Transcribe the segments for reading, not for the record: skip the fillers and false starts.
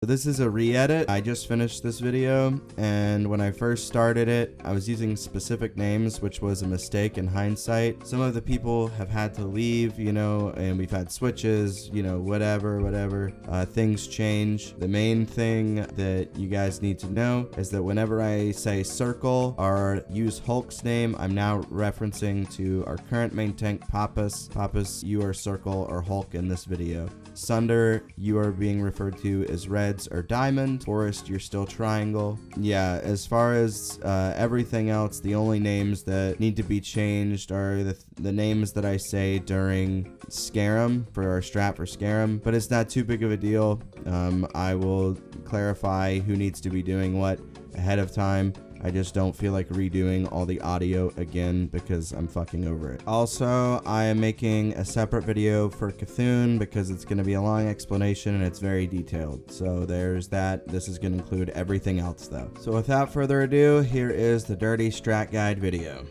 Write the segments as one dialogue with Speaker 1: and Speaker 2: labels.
Speaker 1: This is a re-edit. I just finished this video, and when I first started it, I was using specific names, which was a mistake in hindsight. Some of the people have had to leave, and we've had switches, whatever. Things change. The main thing that you guys need to know is that whenever I say circle or use Hulk's name, I'm now referencing to our current main tank, Pappas. Pappas, you are circle or Hulk in this video. Sunder, you are being referred to as Reds or Diamond. Forest, you're still Triangle. Yeah, as far as everything else, the only names that need to be changed are the names that I say during Skeram for our strat for Skeram, but it's not too big of a deal. I will clarify who needs to be doing what ahead of time. I just don't feel like redoing all the audio again because I'm fucking over it. Also, I am making a separate video for Cthulhu because it's going to be a long explanation and it's very detailed. So there's that. This is going to include everything else though. So without further ado, here is the Dirty Strat Guide video.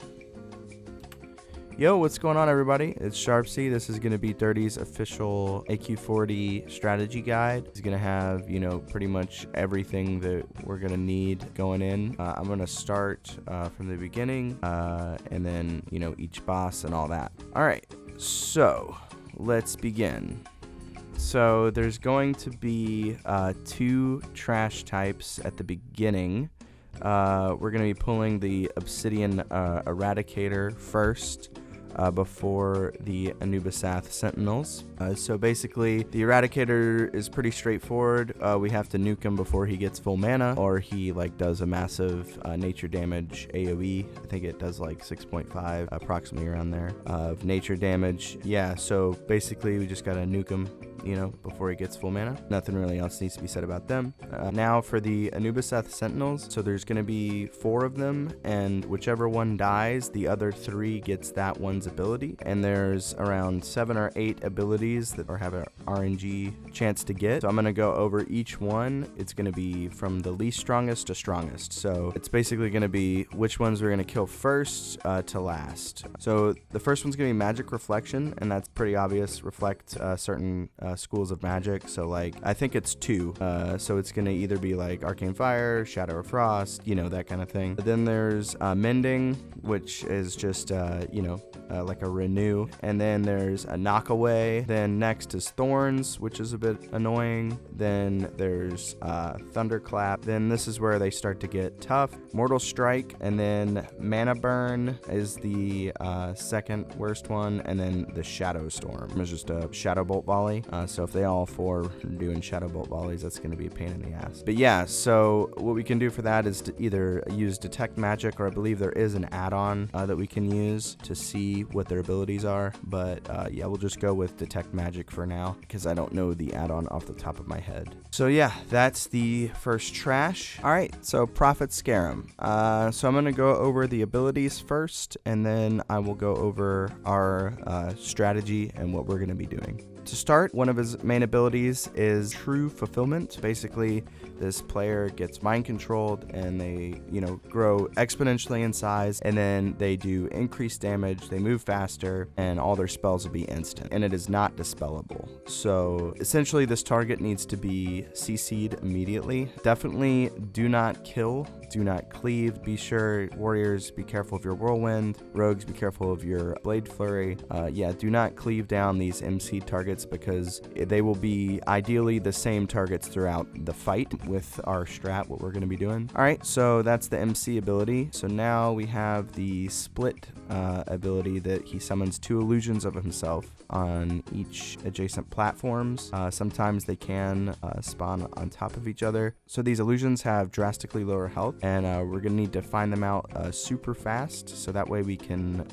Speaker 1: Yo, what's going on, everybody? It's Sharpsy. This is going to be Dirty's official AQ40 strategy guide. It's going to have, pretty much everything that we're going to need going in. I'm going to start from the beginning and then, each boss and all that. All right, so let's begin. So there's going to be 2 trash types at the beginning. We're going to be pulling the Obsidian Eradicator first. Before the Anubisath Sentinels. So basically, the Eradicator is pretty straightforward. We have to nuke him before he gets full mana, or he does a massive nature damage AoE. I think it does 6.5, approximately around there, of nature damage. Yeah, so basically we just gotta nuke him, before he gets full mana. Nothing really else needs to be said about them. Now for the Anubisath Sentinels, so there's going to be 4 of them, and whichever one dies, the other 3 gets that one's ability. And there's around 7 or 8 abilities that have an RNG chance to get. So I'm going to go over each one. It's going to be from the least strongest to strongest. So it's basically going to be which ones we're going to kill first to last. So the first one's going to be Magic Reflection, and that's pretty obvious. Reflect certain schools of magic, so I think it's 2, so it's gonna either be Arcane Fire, Shadow of Frost, that kind of thing. But then there's Mending, which is just like a renew, and then there's a Knockaway. Then next is Thorns, which is a bit annoying. Then there's Thunderclap. Then this is where they start to get tough. Mortal Strike, and then Mana Burn is the second worst one, and then the Shadow Storm is just a Shadow Bolt Volley. So if they all 4 are doing Shadow Bolt Volleys, that's going to be a pain in the ass. But yeah, so what we can do for that is to either use Detect Magic, or I believe there is an add-on that we can use to see what their abilities are. But yeah, we'll just go with Detect Magic for now because I don't know the add-on off the top of my head. So yeah, that's the first trash. All right, so Prophet Skeram. So I'm going to go over the abilities first, and then I will go over our strategy and what we're going to be doing. To start, one of his main abilities is True Fulfillment. Basically, this player gets mind controlled and they, grow exponentially in size, and then they do increased damage, they move faster, and all their spells will be instant, and it is not dispellable. So essentially, this target needs to be CC'd immediately. Definitely do not kill, do not cleave. Be sure, warriors, be careful of your whirlwind. Rogues, be careful of your blade flurry. Yeah, do not cleave down these MC targets because they will be ideally the same targets throughout the fight with our strat, what we're going to be doing. All right, so that's the MC ability. So now we have the split ability that he summons 2 illusions of himself on each adjacent platforms. Sometimes they can spawn on top of each other. So these illusions have drastically lower health, and we're going to need to find them out super fast, so that way we can,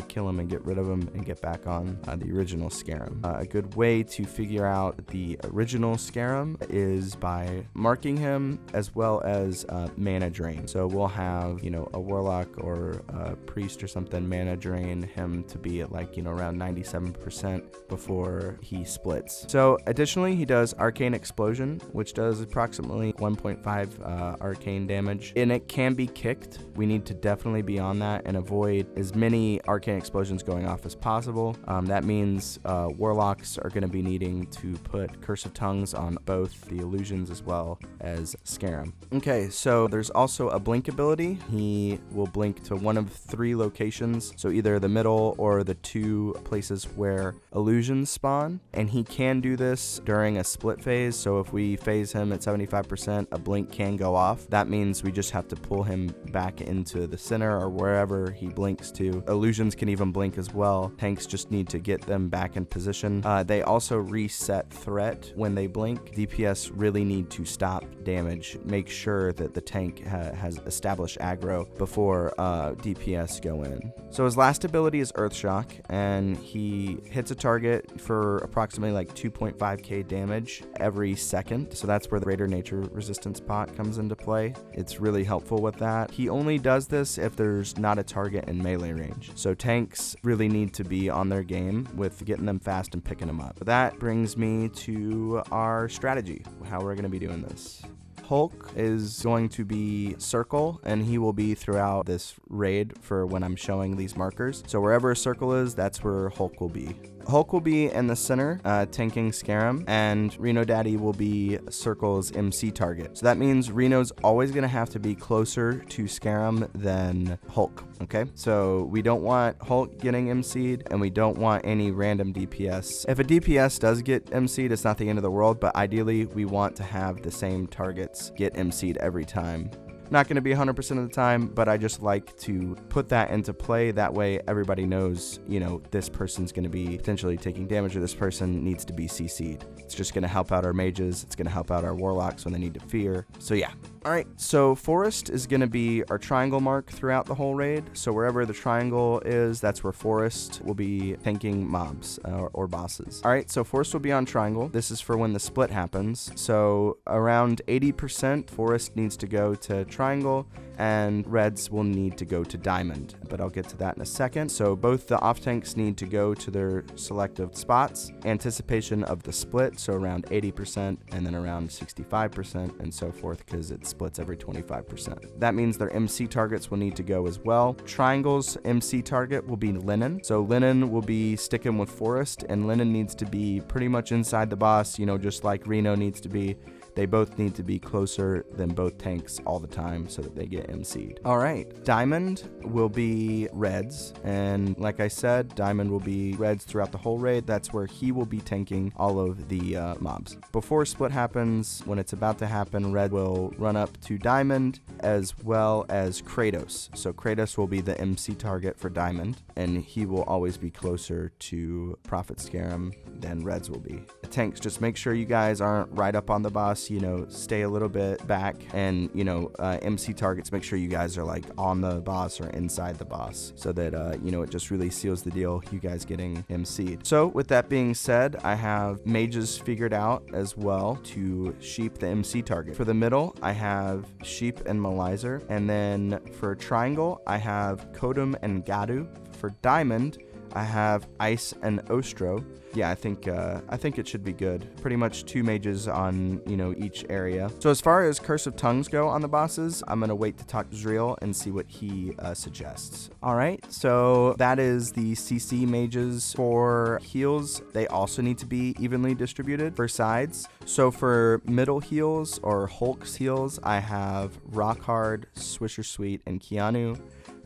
Speaker 1: kill them and get rid of them and get back on the original Skeram. A good way to figure out the original Skeram is by marking him as well as mana drain. So we'll have, a warlock or a priest or something mana drain him to be at around 97% before he splits. So additionally, he does Arcane Explosion, which does approximately 1.5 arcane damage, and it can be kicked. We need to definitely be on that and avoid as many Arcane Explosions going off as possible. That means Warlock Warlocks are going to be needing to put Curse of Tongues on both the illusions as well as Skeram. Okay, so there's also a blink ability. He will blink to one of 3 locations, so either the middle or the 2 places where illusions spawn, and he can do this during a split phase. So if we phase him at 75%, a blink can go off. That means we just have to pull him back into the center or wherever he blinks to. Illusions can even blink as well. Tanks just need to get them back in position. They also reset threat when they blink. DPS really need to stop damage. Make sure that the tank has established aggro before DPS go in. So his last ability is Earthshock, and he hits a target for approximately like 2.5k damage every second. So that's where the Greater Nature Resistance pot comes into play. It's really helpful with that. He only does this if there's not a target in melee range. So tanks really need to be on their game with getting them fast and picking them up. That brings me to our strategy, how we're going to be doing this. Hulk is going to be circle, and he will be throughout this raid for when I'm showing these markers. So wherever a circle is, that's where Hulk will be. Hulk will be in the center, tanking Skeram, and Reno Daddy will be Circle's MC target. So that means Reno's always going to have to be closer to Skeram than Hulk, okay? So we don't want Hulk getting MC'd, and we don't want any random DPS. If a DPS does get MC'd, it's not the end of the world, but ideally we want to have the same targets get MC'd every time. Not going to be 100% of the time, but I just like to put that into play. That way everybody knows, you know, this person's going to be potentially taking damage, or this person needs to be CC'd. It's just going to help out our mages. It's going to help out our warlocks when they need to fear. So yeah. All right, so Forest is going to be our triangle mark throughout the whole raid. So wherever the triangle is, that's where Forest will be tanking mobs or bosses. All right, so Forest will be on triangle. This is for when the split happens. So around 80%, Forest needs to go to triangle, and Reds will need to go to diamond, but I'll get to that in a second. So both the off tanks need to go to their selective spots, anticipation of the split, so around 80% and then around 65% and so forth, because it splits every 25%. That means their MC targets will need to go as well. Triangle's MC target will be Linen. So Linen will be sticking with Forest, and Linen needs to be pretty much inside the boss, you know, just like Reno needs to be. They both need to be closer than both tanks all the time so that they get MC'd. All right, Diamond will be Reds, and like I said, Diamond will be Reds throughout the whole raid. That's where he will be tanking all of the mobs. Before split happens, when it's about to happen, Red will run up to Diamond as well as Kratos. So Kratos will be the MC target for Diamond, and he will always be closer to Prophet Skeram than Reds will be. The tanks, just make sure you guys aren't right up on the boss. You know, stay a little bit back, and you know, MC targets, make sure you guys are like on the boss or inside the boss, so that you know, it just really seals the deal, you guys getting MC'd. So with that being said, I have mages figured out as well to sheep the MC target. For the middle, I have Sheep and Malizer, and then for triangle, I have Kodum and Gadu. For diamond, I have Ice and Ostro. Yeah, I think it should be good. Pretty much 2 mages on, you know, each area. So as far as Curse of Tongues go on the bosses, I'm gonna wait to talk to Zriel and see what he suggests. All right, so that is the CC mages. For heals, they also need to be evenly distributed for sides. So for middle heals or Hulk's heals, I have Rockhard, Swisher Sweet, and Keanu.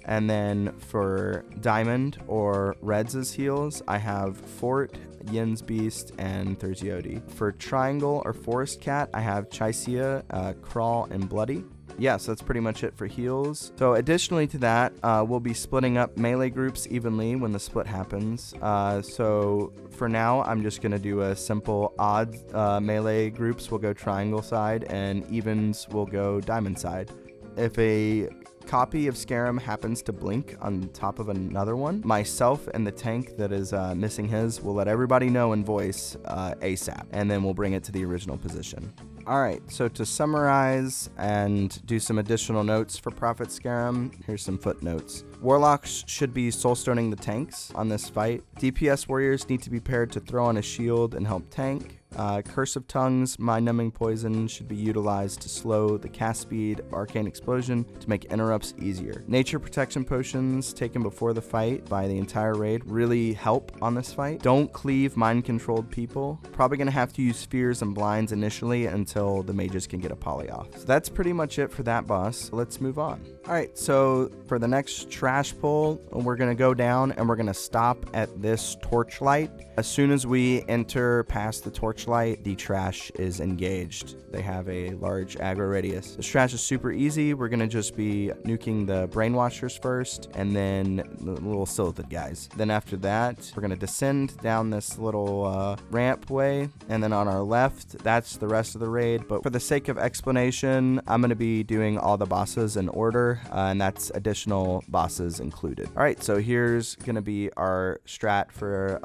Speaker 1: And then for Diamond or Reds' heals, I have Fort, Yin's Beast, and Thurziodi. For Triangle or Forest Cat, I have Chisia, Crawl, and Bloody. Yeah, so that's pretty much it for heals. So additionally to that, we'll be splitting up melee groups evenly when the split happens. So for now, I'm just going to do a simple odd melee groups will go triangle side, and evens will go diamond side. If a copy of Skeram happens to blink on top of another one, myself and the tank that is missing his will let everybody know in voice ASAP, and then we'll bring it to the original position. Alright, so to summarize and do some additional notes for Prophet Skeram, here's some footnotes. Warlocks should be soulstoning the tanks on this fight. DPS warriors need to be paired to throw on a shield and help tank. Curse of Tongues, mind-numbing poison should be utilized to slow the cast speed of Arcane Explosion to make interrupts easier. Nature Protection Potions taken before the fight by the entire raid really help on this fight. Don't cleave mind-controlled people. Probably going to have to use Spheres and Blinds initially until the mages can get a poly off. So that's pretty much it for that boss. Let's move on. Alright, so for the next trash pull, we're going to go down and we're going to stop at this torchlight. As soon as we enter past the torchlight, the trash is engaged. They have a large aggro radius. This trash is super easy. We're going to just be nuking the brainwashers first, and then the little Silithid guys. Then after that, we're going to descend down this little ramp way, and then on our left, that's the rest of the raid. But for the sake of explanation, I'm going to be doing all the bosses in order, and that's additional bosses included. All right, so here's going to be our strat for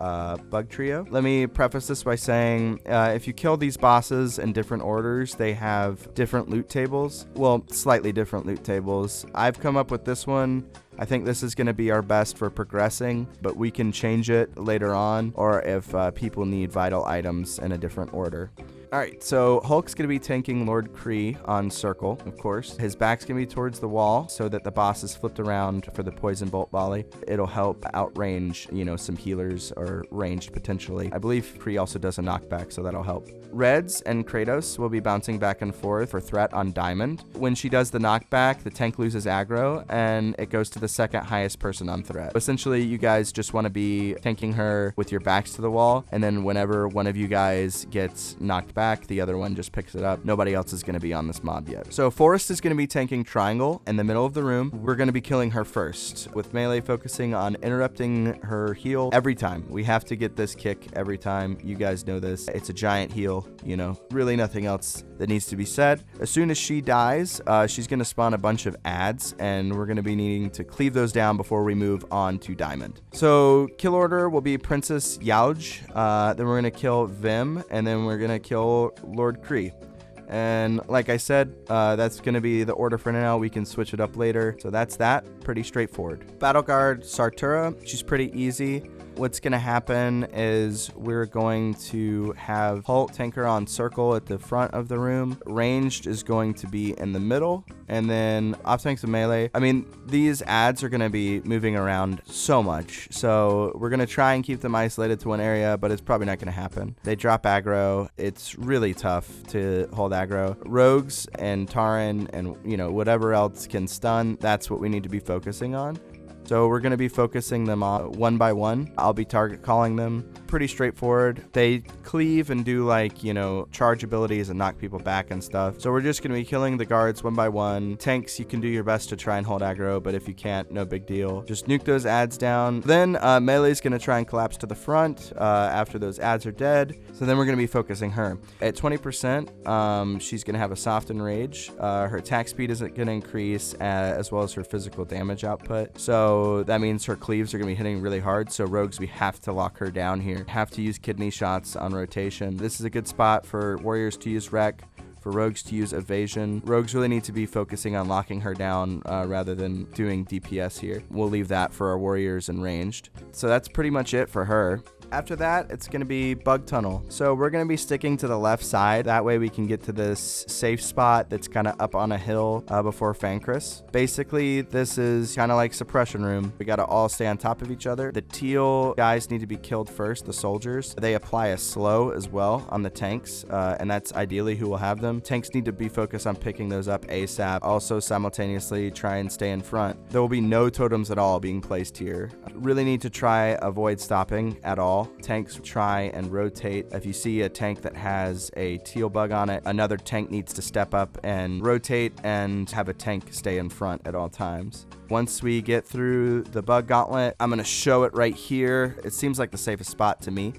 Speaker 1: Bug Trio. Let me preface this by saying if you kill these bosses in different orders, they have different loot tables. Well, slightly different loot tables. I've come up with this one. I think this is going to be our best for progressing, but we can change it later on, or if people need vital items in a different order. Alright, so Hulk's going to be tanking Lord Kree on Circle, of course. His back's going to be towards the wall so that the boss is flipped around for the Poison Bolt Volley. It'll help outrange, some healers or ranged potentially. I believe Kree also does a knockback, so that'll help. Reds and Kratos will be bouncing back and forth for threat on Diamond. When she does the knockback, the tank loses aggro, and it goes to the second highest person on threat. Essentially, you guys just want to be tanking her with your backs to the wall, and then whenever one of you guys gets knocked back, the other one just picks it up. Nobody else is going to be on this mob yet. So Forrest is going to be tanking Triangle in the middle of the room. We're going to be killing her first, with Melee focusing on interrupting her heal every time. We have to get this kick every time. You guys know this. It's a giant heal, really nothing else that needs to be said. As soon as she dies, she's going to spawn a bunch of adds, and we're going to be needing to cleave those down before we move on to Diamond. So kill order will be Princess Yauj, then we're going to kill Vim, and then we're going to kill Lord Kree. And like I said, that's going to be the order for now. We can switch it up later. So that's that. Pretty straightforward. Battle Guard Sartura, she's pretty easy. What's going to happen is we're going to have Hulk tanker on Circle at the front of the room. Ranged is going to be in the middle. And then off tanks and Melee. I mean, these adds are going to be moving around so much. So we're going to try and keep them isolated to one area, but it's probably not going to happen. They drop aggro. It's really tough to hold aggro. Rogues and Taran and, whatever else can stun, that's what we need to be focusing on. So we're going to be focusing them one by one. I'll be target calling them. Pretty straightforward. They cleave and do charge abilities and knock people back and stuff. So we're just going to be killing the guards one by one. Tanks, you can do your best to try and hold aggro, but if you can't, no big deal. Just nuke those adds down. Then Melee's going to try and collapse to the front after those adds are dead. So then we're going to be focusing her. At 20%, she's going to have a soften rage. Her attack speed isn't going to increase as well as her physical damage output. So that means her cleaves are going to be hitting really hard. So rogues, we have to lock her down here. Have to use kidney shots on rotation. This is a good spot for warriors to use wreck, for rogues to use evasion. Rogues really need to be focusing on locking her down rather than doing DPS here. We'll leave that for our warriors and ranged. So that's pretty much it for her. After that, it's going to be Bug Tunnel. So we're going to be sticking to the left side. That way we can get to this safe spot that's kind of up on a hill before Fankris. Basically, this is kind of like Suppression Room. We got to all stay on top of each other. The teal guys need to be killed first, the soldiers. They apply a slow as well on the tanks, and that's ideally who will have them. Tanks need to be focused on picking those up ASAP. Also, simultaneously try and stay in front. There will be no totems at all being placed here. Really need to try avoid stopping at all. Tanks try and rotate. If you see a tank that has a teal bug on it, another tank needs to step up and rotate and have a tank stay in front at all times. Once we get through the bug gauntlet, I'm going to show it right here. It seems like the safest spot to me.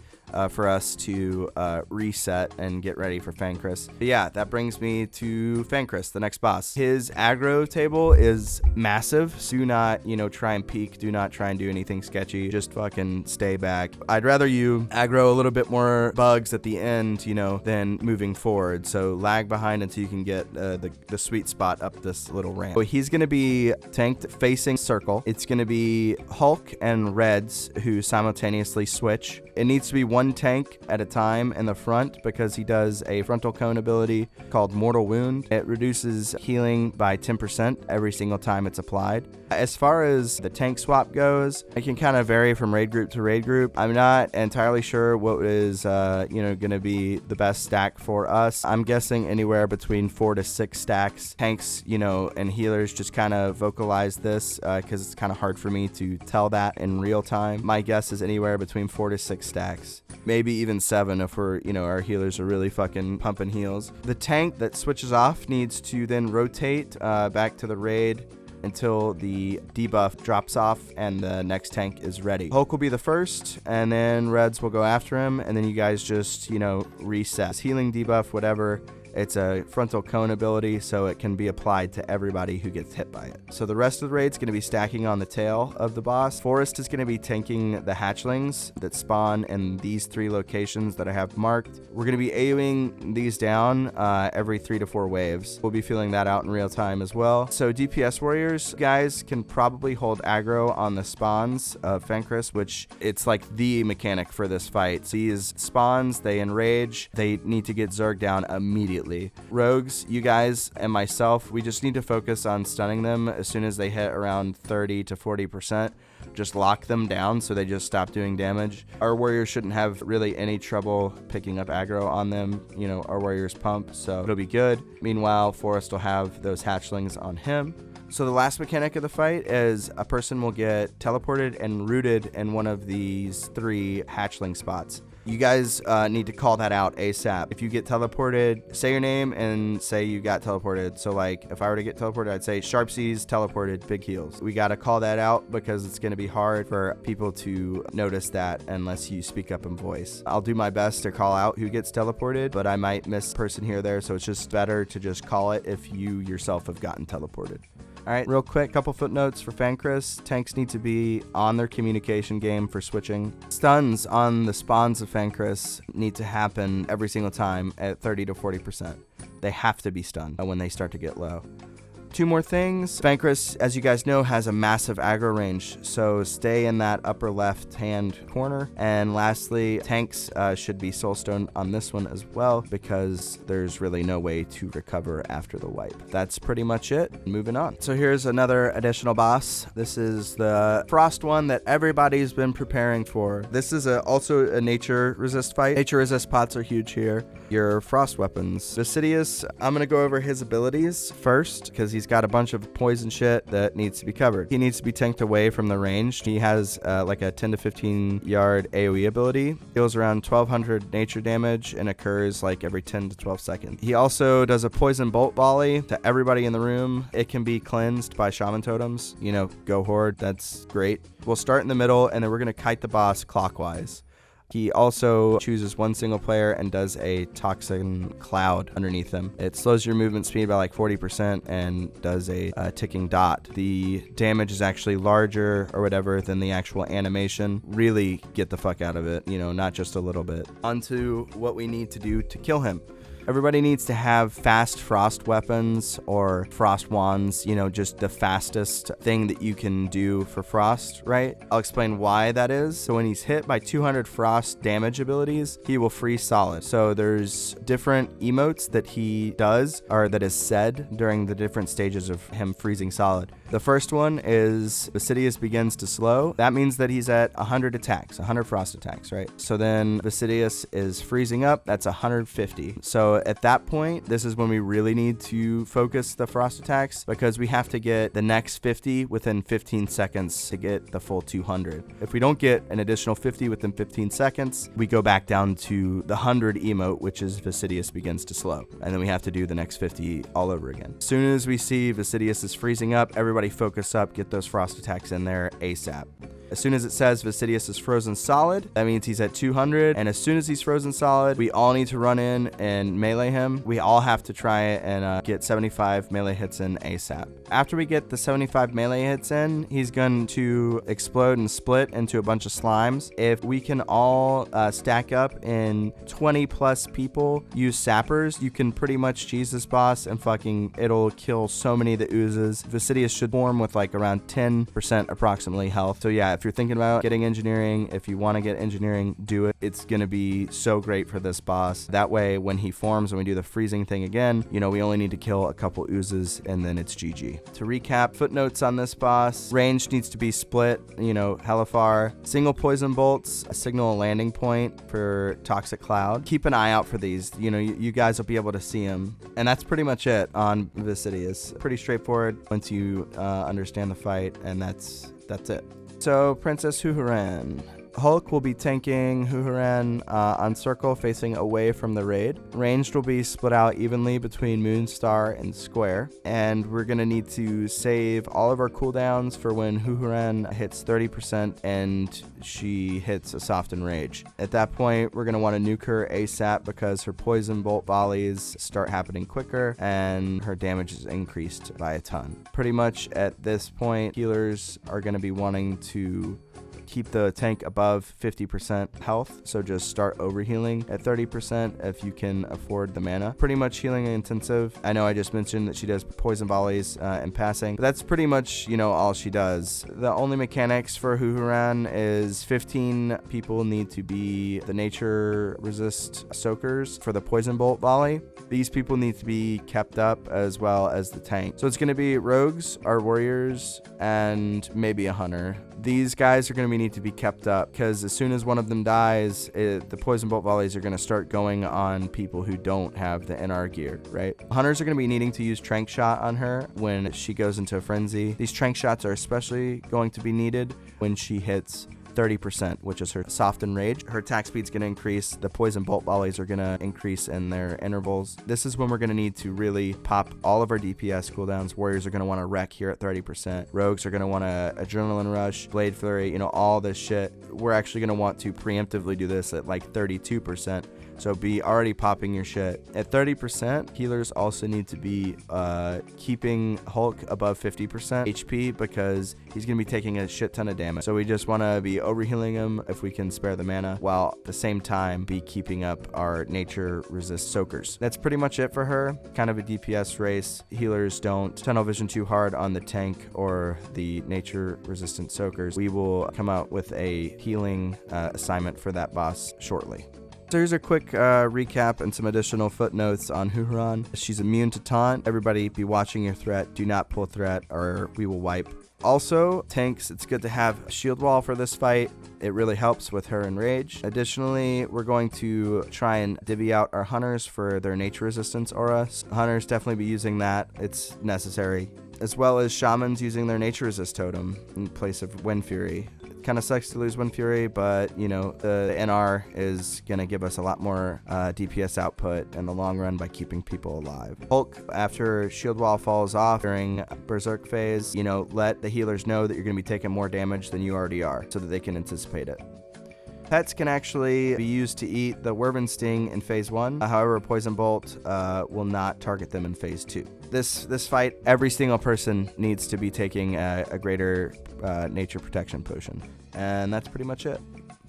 Speaker 1: For us to reset and get ready for Fankris. But yeah, that brings me to Fankris, the next boss. His aggro table is massive, so do not, try and peek. Do not try and do anything sketchy. Just fucking stay back. I'd rather you aggro a little bit more bugs at the end, than moving forward. So lag behind until you can get the sweet spot up this little ramp. So he's going to be tanked facing Circle. It's going to be Hulk and Reds who simultaneously switch. It needs to be one tank at a time in the front because he does a frontal cone ability called Mortal Wound. It reduces healing by 10% every single time it's applied. As far as the tank swap goes, it can kind of vary from raid group to raid group. I'm not entirely sure what is going to be the best stack for us. I'm guessing anywhere between 4 to 6 stacks. Tanks, and healers just kind of vocalize this because it's kind of hard for me to tell that in real time. My guess is anywhere between 4 to 6 stacks. Maybe even 7 if we're, our healers are really fucking pumping heals. The tank that switches off needs to then rotate back to the raid until the debuff drops off and the next tank is ready. Hulk will be the first, and then Reds will go after him, and then you guys just, reset. Healing debuff, whatever. It's a frontal cone ability, so it can be applied to everybody who gets hit by it. So the rest of the raid's going to be stacking on the tail of the boss. Forest is going to be tanking the hatchlings that spawn in these 3 locations that I have marked. We're going to be AoEing these down every 3 to 4 waves. We'll be feeling that out in real time as well. So DPS warriors, guys, can probably hold aggro on the spawns of Fenris, which it's like the mechanic for this fight. So these spawns, they enrage. They need to get Zerg down immediately. Rogues, you guys and myself, we just need to focus on stunning them as soon as they hit around 30 to 40%. Just lock them down so they just stop doing damage. Our warriors shouldn't have really any trouble picking up aggro on them. Our warriors pump, so it'll be good. Meanwhile, Forest will have those hatchlings on him. So the last mechanic of the fight is a person will get teleported and rooted in one of these 3 hatchling spots. You guys need to call that out ASAP. If you get teleported, say your name and say you got teleported. So like if I were to get teleported, I'd say Sharpsies teleported, big heals. We got to call that out because it's going to be hard for people to notice that unless you speak up in voice. I'll do my best to call out who gets teleported, but I might miss a person here or there. So it's just better to just call it if you yourself have gotten teleported. All right, real quick, couple footnotes for Fenris. Tanks need to be on their communication game for switching. Stuns on the spawns of Fenris need to happen every single time at 30 to 40%. They have to be stunned when they start to get low. 2 more things. Fenris, as you guys know, has a massive aggro range, so stay in that upper left-hand corner. And lastly, tanks should be soulstone on this one as well because there's really no way to recover after the wipe. That's pretty much it. Moving on. So here's another additional boss. This is the Frost one that everybody's been preparing for. This is also a nature resist fight. Nature resist pots are huge here. Your frost weapons. Vasidius, I'm going to go over his abilities first because he's got a bunch of poison shit that needs to be covered. He needs to be tanked away from the range. He has like a 10 to 15 yard AoE ability. Deals around 1200 nature damage and occurs like every 10 to 12 seconds. He also does a poison bolt volley to everybody in the room. It can be cleansed by shaman totems. Go horde. That's great. We'll start in the middle and then we're going to kite the boss clockwise. He also chooses one single player and does a toxin cloud underneath him. It slows your movement speed by like 40% and does a ticking dot. The damage is actually larger or whatever than the actual animation. Really get the fuck out of it, not just a little bit. On to what we need to do to kill him. Everybody needs to have fast frost weapons or frost wands, just the fastest thing that you can do for frost, right? I'll explain why that is. So when he's hit by 200 frost damage abilities, he will freeze solid. So there's different emotes that he does or that is said during the different stages of him freezing solid. The first one is Vasidius begins to slow. That means that he's at 100 attacks, 100 frost attacks, right? So then Vasidius is freezing up. That's 150. So at that point, this is when we really need to focus the frost attacks because we have to get the next 50 within 15 seconds to get the full 200. If we don't get an additional 50 within 15 seconds, we go back down to the 100 emote, which is Vasidius begins to slow. And then we have to do the next 50 all over again. As soon as we see Vasidius is freezing up, everybody focus up, get those frost attacks in there ASAP. As soon as it says Vasidius is frozen solid, that means he's at 200. And as soon as he's frozen solid, we all need to run in and melee him. We all have to try and get 75 melee hits in ASAP. After we get the 75 melee hits in, he's going to explode and split into a bunch of slimes. If we can all stack up in 20 plus people, use sappers, you can pretty much cheese this boss and it'll kill so many of the oozes. Vasidius should form with like around 10% approximately health. So yeah, If you're thinking about getting engineering, if you want to get engineering, do it. It's going to be so great for this boss. That way, when he forms and we do the freezing thing again, you know, we only need to kill a couple oozes and then it's GG. To recap, footnotes on this boss: range needs to be split, you know, hella far. Single poison bolts, a signal a landing point for Toxic Cloud. Keep an eye out for these. You know, you guys will be able to see them. And that's pretty much it on Viscidius. Pretty straightforward once you understand the fight, and that's it. So, Princess Huhuran. Hulk will be tanking Huhuran on circle facing away from the raid. Ranged will be split out evenly between Moonstar and Square. And we're going to need to save all of our cooldowns for when Huhuran hits 30% and she hits a Soften Rage. At that point, we're going to want to nuke her ASAP because her poison bolt volleys start happening quicker and her damage is increased by a ton. Pretty much at this point, healers are going to be wanting to keep the tank above 50% health, so just start overhealing at 30% if you can afford the mana. Pretty much healing intensive. I know I just mentioned that she does poison volleys in passing, but that's pretty much, you know, all she does. The only mechanics for Huhuran is 15 people need to be the nature resist soakers for the poison bolt volley. These people need to be kept up as well as the tank. So it's going to be rogues, our warriors, and maybe a hunter. These guys are going to need to be kept up because as soon as one of them dies, the poison bolt volleys are going to start going on people who don't have the NR gear, right? Hunters are going to be needing to use Trank Shot on her when she goes into a frenzy. These Trank Shots are especially going to be needed when she hits 30%, which is her Soften Rage. Her attack speed's going to increase. The poison bolt volleys are going to increase in their intervals. This is when we're going to need to really pop all of our DPS cooldowns. Warriors are going to want to wreck here at 30%. Rogues are going to want to Adrenaline Rush, Blade Flurry, you know, all this shit. We're actually going to want to preemptively do this at like 32%. So be already popping your shit. At 30%, healers also need to be keeping Hulk above 50% HP because he's going to be taking a shit ton of damage. So we just want to be overhealing him if we can spare the mana, while at the same time be keeping up our nature resist soakers. That's pretty much it for her. Kind of a DPS race. Healers don't tunnel vision too hard on the tank or the nature resistant soakers. We will come out with a healing assignment for that boss shortly. So here's a quick recap and some additional footnotes on Huhuran. She's immune to taunt. Everybody be watching your threat. Do not pull threat or we will wipe. Also, tanks, it's good to have a shield wall for this fight. It really helps with her enrage. Additionally, we're going to try and divvy out our hunters for their nature resistance aura. Hunters definitely be using that. It's necessary. As well as shamans using their nature resist totem in place of Wind Fury. Kind of sucks to lose Wind Fury, but you know, the NR is gonna give us a lot more DPS output in the long run by keeping people alive. Hulk, after shield wall falls off during berserk phase, you know, let the healers know that you're gonna be taking more damage than you already are so that they can anticipate it. Pets can actually be used to eat the Werven Sting in phase 1. However, Poison Bolt will not target them in phase 2. This fight, every single person needs to be taking a greater nature protection potion. And that's pretty much it.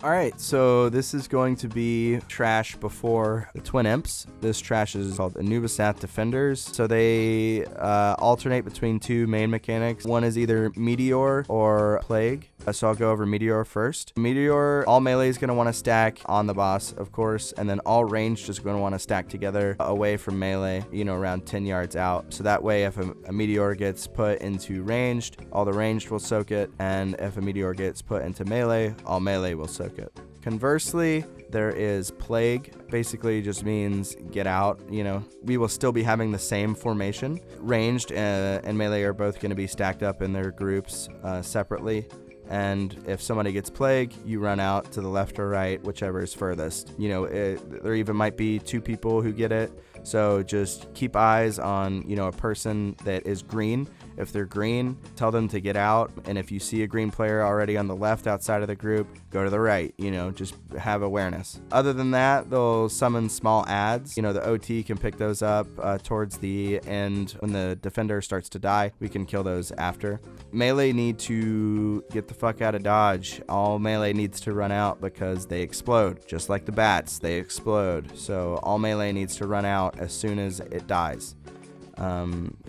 Speaker 1: Alright, so this is going to be trash before the Twin Imps. This trash is called Anubisath Defenders. So they alternate between two main mechanics. One is either Meteor or Plague. So I'll go over Meteor first. Meteor, all melee is going to want to stack on the boss, of course, and then all ranged is going to want to stack together away from melee, you know, around 10 yards out. So that way, if a Meteor gets put into ranged, all the ranged will soak it, and if a Meteor gets put into melee, all melee will soak it. Conversely, there is Plague. Basically just means get out. You know, we will still be having the same formation. Ranged and melee are both going to be stacked up in their groups separately. And if somebody gets Plague, you run out to the left or right, whichever is furthest. You know, there even might be two people who get it. So just keep eyes on, you know, a person that is green. If they're green, tell them to get out. And if you see a green player already on the left outside of the group, go to the right. You know, just have awareness. Other than that, they'll summon small adds. You know, the OT can pick those up towards the end. When the defender starts to die, we can kill those after. Melee need to get the fuck out of dodge. All melee needs to run out because they explode. Just like the bats, they explode. So all melee needs to run out as soon as it dies.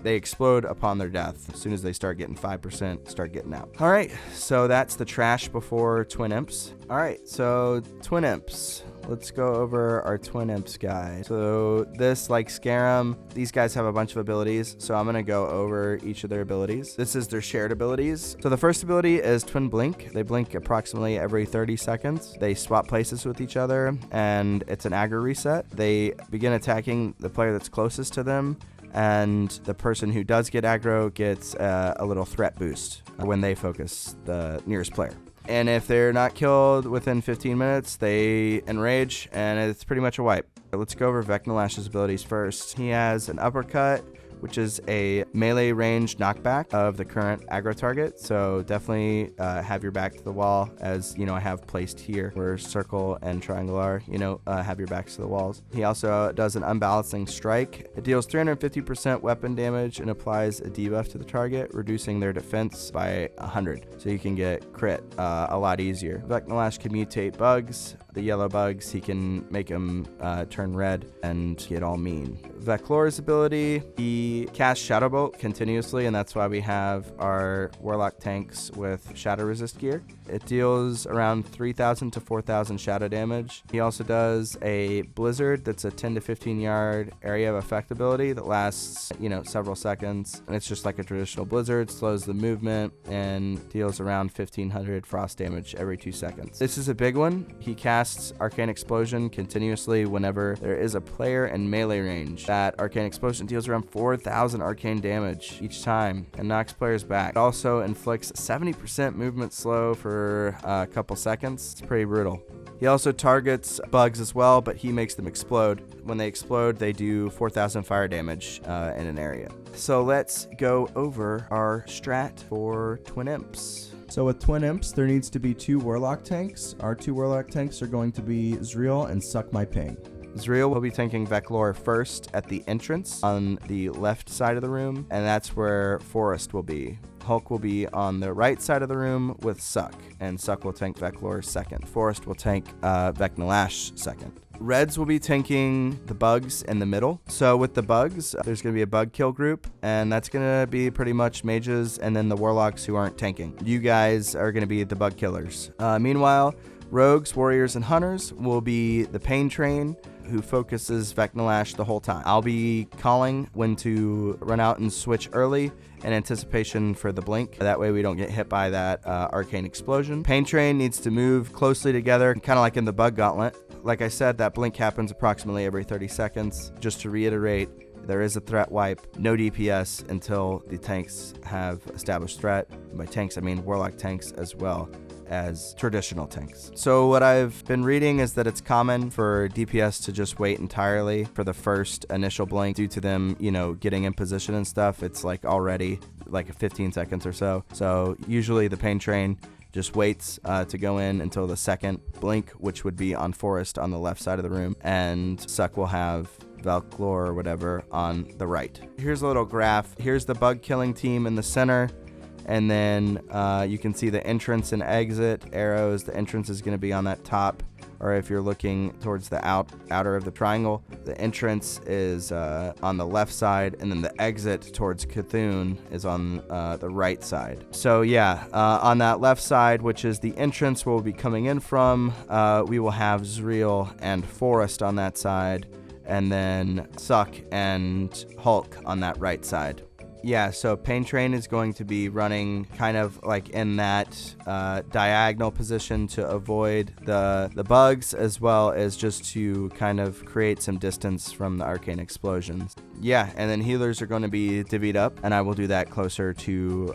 Speaker 1: they explode upon their death. As soon as they start getting 5%, start getting out. All right, so that's the trash before Twin Imps. All right, so Twin Imps. Let's go over our Twin Imps guy. So this, like Skeram, these guys have a bunch of abilities, so I'm gonna go over each of their abilities. This is their shared abilities. So the first ability is Twin Blink. They blink approximately every 30 seconds. They swap places with each other, and it's an aggro reset. They begin attacking the player that's closest to them, and the person who does get aggro gets a little threat boost when they focus the nearest player. And if they're not killed within 15 minutes, they enrage, and it's pretty much a wipe. Let's go over Vecnalash's abilities first. He has an uppercut, which is a melee range knockback of the current aggro target. So definitely have your back to the wall, as I have placed here, where circle and triangle are, have your backs to the walls. He also does an unbalancing strike. It deals 350% weapon damage and applies a debuff to the target, reducing their defense by 100. So you can get crit a lot easier. Vecnalash can mutate bugs. The yellow bugs, he can make them turn red and get all mean. Veclor's ability, he casts Shadow Bolt continuously, and that's why we have our Warlock tanks with Shadow Resist gear. It deals around 3,000 to 4,000 shadow damage. He also does a Blizzard that's a 10 to 15 yard area of effect ability that lasts, several seconds. And it's just like a traditional Blizzard, slows the movement, and deals around 1,500 frost damage every 2 seconds. This is a big one. He casts Arcane Explosion continuously whenever there is a player in melee range. That Arcane Explosion deals around 4,000 arcane damage each time and knocks players back. It also inflicts 70% movement slow for a couple seconds. It's pretty brutal. He also targets bugs as well, but he makes them explode. When they explode, they do 4,000 fire damage in an area. So let's go over our strat for Twin Imps. So with Twin Imps, there needs to be 2 Warlock tanks. Our 2 Warlock tanks are going to be Zriel and Suck My Ping. Zriel will be tanking Veclor first at the entrance on the left side of the room, and that's where Forest will be. Hulk will be on the right side of the room with Suck, and Suck will tank Veclor second. Forest will tank Vecnalash second. Reds will be tanking the bugs in the middle. So with the bugs, there's going to be a bug kill group, and that's going to be pretty much mages and then the warlocks who aren't tanking. You guys are going to be the bug killers. Meanwhile, rogues, warriors, and hunters will be the pain train, who focuses Vecnalash the whole time. I'll be calling when to run out and switch early in anticipation for the blink. That way we don't get hit by that arcane explosion. Pain train needs to move closely together, kind of like in the bug gauntlet. Like I said, that blink happens approximately every 30 seconds. Just to reiterate, there is a threat wipe, no DPS until the tanks have established threat. And by tanks, I mean Warlock tanks as well as traditional tanks. So what I've been reading is that it's common for DPS to just wait entirely for the first initial blink due to them, getting in position and stuff. It's like already like 15 seconds or so. So usually the pain train just waits to go in until the second blink, which would be on Forest on the left side of the room, and Suck will have Veclor or whatever on the right. Here's a little graph. Here's the bug killing team in the center. And then you can see the entrance and exit arrows. The entrance is going to be on that top, or if you're looking towards the outer of the triangle, the entrance is on the left side, and then the exit towards Cthulhu is on the right side. So yeah, on that left side, which is the entrance we'll be coming in from, we will have Zriel and Forest on that side, and then Suck and Hulk on that right side. Yeah, so Pain Train is going to be running kind of like in that diagonal position to avoid the bugs, as well as just to kind of create some distance from the arcane explosions. Yeah, and then healers are going to be divvied up, and I will do that closer to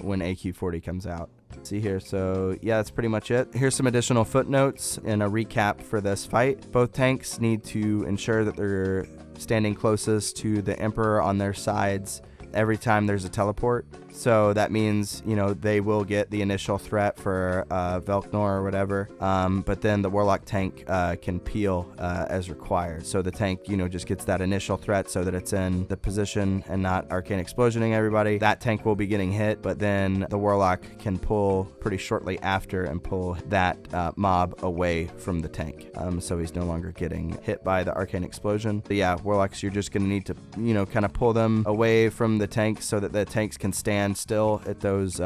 Speaker 1: when AQ40 comes out. See here, so yeah, that's pretty much it. Here's some additional footnotes and a recap for this fight. Both tanks need to ensure that they're standing closest to the Emperor on their sides every time there's a teleport. So that means, you know, they will get the initial threat for Velknor or whatever, but then the Warlock tank can peel as required. So the tank, you know, just gets that initial threat so that it's in the position and not arcane explosioning everybody. That tank will be getting hit, but then the Warlock can pull pretty shortly after and pull that mob away from the tank. So he's no longer getting hit by the arcane explosion. But yeah, Warlocks, you're just going to need to, you know, kind of pull them away from the tanks so that the tanks can stand still at those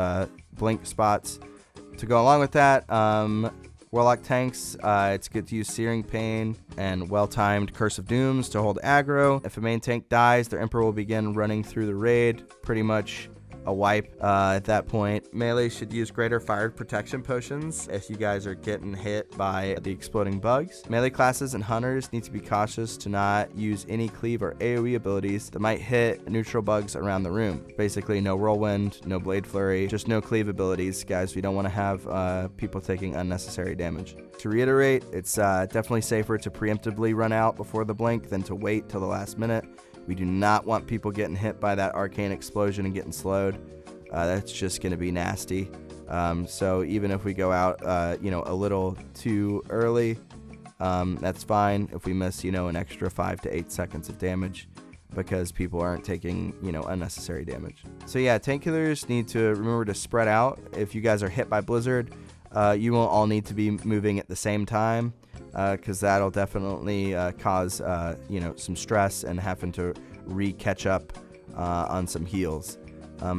Speaker 1: blink spots. To go along with that, Warlock tanks, it's good to use Searing Pain and well-timed Curse of Dooms to hold aggro. If a main tank dies, their Emperor will begin running through the raid. Pretty much a wipe at that point. Melee should use greater fire protection potions if you guys are getting hit by the exploding bugs. Melee classes and hunters need to be cautious to not use any cleave or AoE abilities that might hit neutral bugs around the room. Basically, no whirlwind, no blade flurry, just no cleave abilities, guys. We don't want to have people taking unnecessary damage. To reiterate, it's definitely safer to preemptively run out before the blink than to wait till the last minute. We do not want people getting hit by that arcane explosion and getting slowed. That's just going to be nasty. So even if we go out, you know, a little too early, that's fine. If we miss, you know, an extra 5 to 8 seconds of damage because people aren't taking, you know, unnecessary damage. So yeah, tank killers need to remember to spread out. If you guys are hit by Blizzard, you won't all need to be moving at the same time. Because that'll definitely cause, you know, some stress and having to catch up on some heals.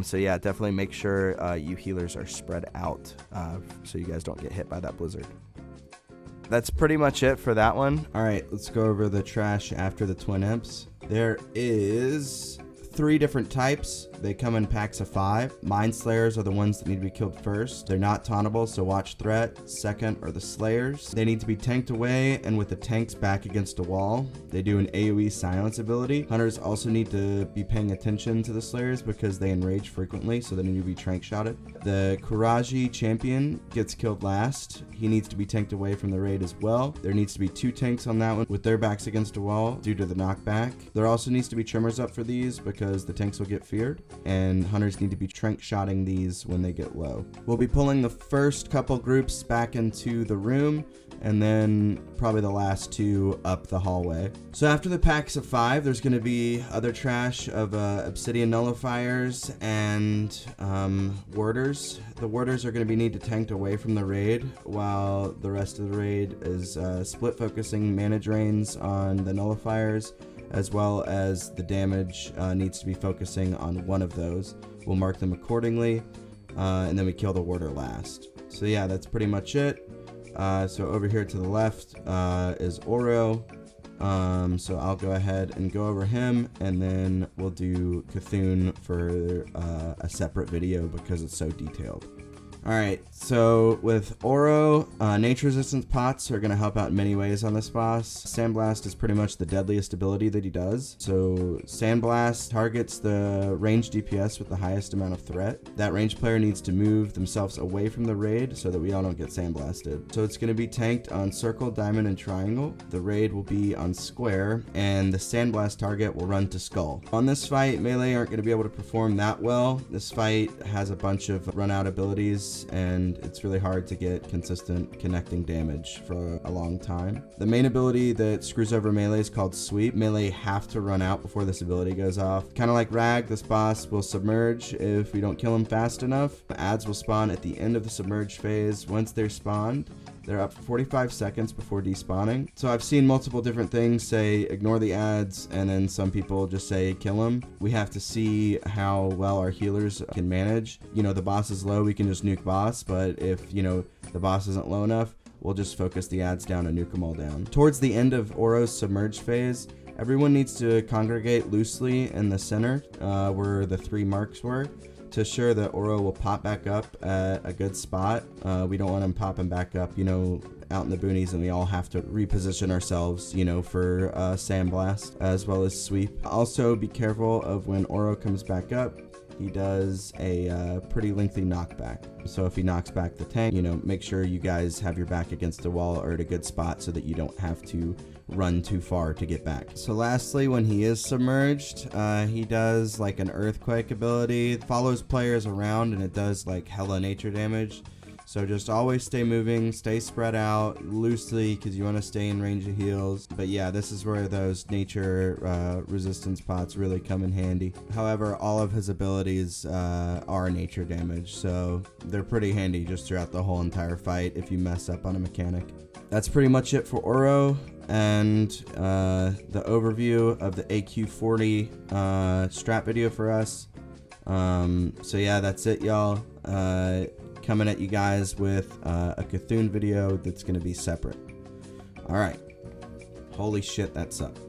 Speaker 1: So yeah, definitely make sure you healers are spread out so you guys don't get hit by that blizzard. That's pretty much it for that one. All right, let's go over the trash after the twin imps. There is 3 different types. They come in packs of 5. Mind Slayers are the ones that need to be killed first. They're not tauntable, so watch threat. Second are the Slayers. They need to be tanked away and with the tanks back against a wall. They do an AoE silence ability. Hunters also need to be paying attention to the Slayers because they enrage frequently, so they need to be trank shotted. The Kuraji champion gets killed last. He needs to be tanked away from the raid as well. There needs to be 2 tanks on that one with their backs against a wall due to the knockback. There also needs to be trimmers up for these because the tanks will get feared, and hunters need to be trank shotting these when they get low. We'll be pulling the first couple groups back into the room and then probably the last 2 up the hallway. So after the packs of 5, there's going to be other trash of obsidian nullifiers and warders. The warders are going to be needed tanked away from the raid, while the rest of the raid is split focusing mana drains on the nullifiers, as well as the damage needs to be focusing on one of those. We'll mark them accordingly, and then we kill the warder last. So yeah, that's pretty much it. So over here to the left is Oro. So I'll go ahead and go over him, and then we'll do Cthulhu for a separate video because it's so detailed. Alright, so with Oro, nature resistance pots are going to help out in many ways on this boss. Sandblast is pretty much the deadliest ability that he does. So Sandblast targets the ranged DPS with the highest amount of threat. That ranged player needs to move themselves away from the raid so that we all don't get sandblasted. So it's going to be tanked on circle, diamond, and triangle. The raid will be on square, and the Sandblast target will run to skull. On this fight, melee aren't going to be able to perform that well. This fight has a bunch of run out abilities, and it's really hard to get consistent connecting damage for a long time. The main ability that screws over melee is called Sweep. Melee have to run out before this ability goes off. Kind of like Rag, this boss will submerge if we don't kill him fast enough. Adds will spawn at the end of the submerge phase. Once they're spawned, they're up for 45 seconds before despawning. So I've seen multiple different things say ignore the ads, and then some people just say kill him. We have to see how well our healers can manage. You know, the boss is low, we can just nuke boss, but if, you know, the boss isn't low enough, we'll just focus the ads down and nuke them all down. Towards the end of Oro's submerge phase, everyone needs to congregate loosely in the center where the 3 marks were, to ensure that Oro will pop back up at a good spot. We don't want him popping back up, you know, out in the boonies and we all have to reposition ourselves, you know, for sandblast as well as sweep. Also be careful of when Oro comes back up. He does a pretty lengthy knockback. So if he knocks back the tank, you know, make sure you guys have your back against the wall or at a good spot so that you don't have to run too far to get back. So lastly, when he is submerged, he does like an earthquake ability, follows players around, and it does like hella nature damage. So just always stay moving, stay spread out loosely because you want to stay in range of heals. But yeah, this is where those nature resistance pots really come in handy. However, all of his abilities are nature damage, so they're pretty handy just throughout the whole entire fight if you mess up on a mechanic. That's pretty much it for Oro and the overview of the AQ40 strat video for us. So yeah, that's it, y'all. Coming at you guys with a Cthulhu video that's going to be separate. Alright. Holy shit, that sucked.